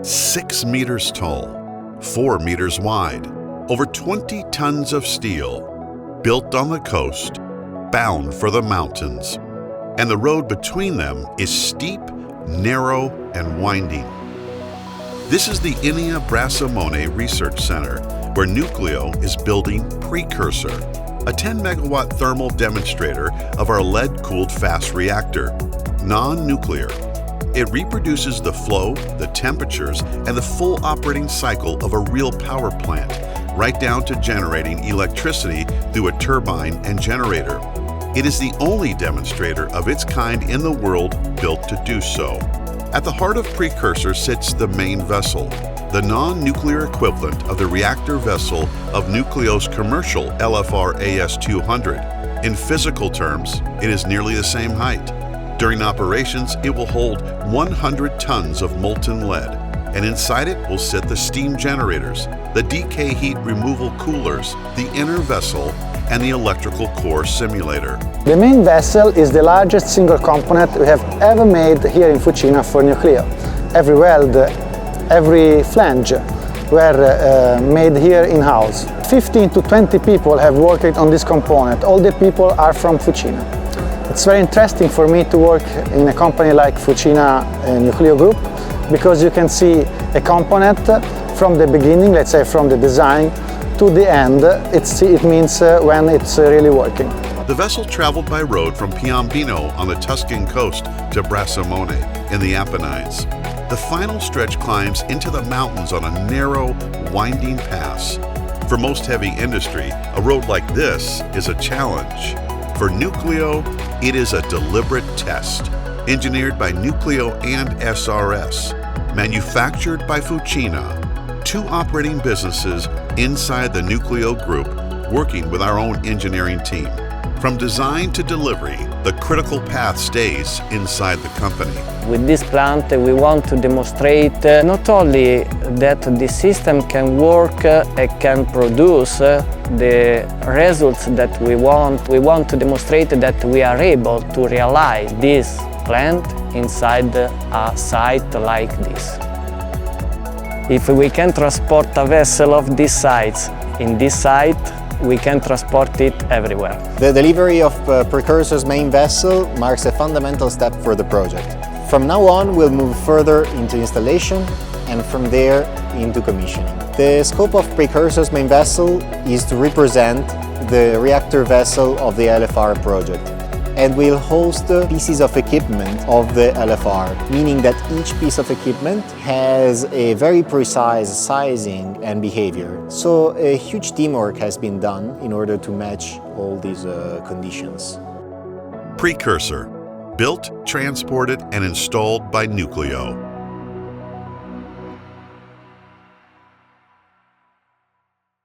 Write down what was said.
6 meters tall, 4 meters wide, over 20 tons of steel, built on the coast, bound for the mountains. And the road between them is steep, narrow, and winding. This is the ENEA Brasimone Research Center, where Newcleo is building PRECURSOR, a 10 megawatt thermal demonstrator of our lead-cooled fast reactor, non-nuclear. It reproduces the flow, the temperatures, and the full operating cycle of a real power plant, right down to generating electricity through a turbine and generator. It is the only demonstrator of its kind in the world built to do so. At the heart of PRECURSOR sits the main vessel, the non-nuclear equivalent of the reactor vessel of Newcleo's commercial LFR AS200. In physical terms, it is nearly the same height. During operations, it will hold 100 tons of molten lead, and inside it will sit the steam generators, the decay heat removal coolers, the inner vessel, and the electrical core simulator. The main vessel is the largest single component we have ever made here in Fucina for Newcleo. Every weld, every flange were made here in-house. 15 to 20 people have worked on this component. All the people are from Fucina. It's very interesting for me to work in a company like Fucina Newcleo Group, because you can see a component from the beginning, let's say from the design, to the end. It means when it's really working. The vessel traveled by road from Piombino on the Tuscan coast to Brasimone in the Apennines. The final stretch climbs into the mountains on a narrow, winding pass. For most heavy industry, a road like this is a challenge. For Newcleo, it is a deliberate test, engineered by Newcleo and SRS, manufactured by Fucina, two operating businesses inside the Newcleo group, working with our own engineering team. From design to delivery, the critical path stays inside the company. With this plant, we want to demonstrate not only that the system can work and can produce the results that we want to demonstrate that we are able to realize this plant inside a site like this. If we can transport a vessel of this size in this site, we can transport it everywhere. The delivery of PRECURSOR's main vessel marks a fundamental step for the project. From now on, we'll move further into installation and from there into commissioning. The scope of PRECURSOR's main vessel is to represent the reactor vessel of the LFR project, and will host pieces of equipment of the LFR, meaning that each piece of equipment has a very precise sizing and behavior. So a huge teamwork has been done in order to match all these conditions. PRECURSOR, built, transported, and installed by Newcleo.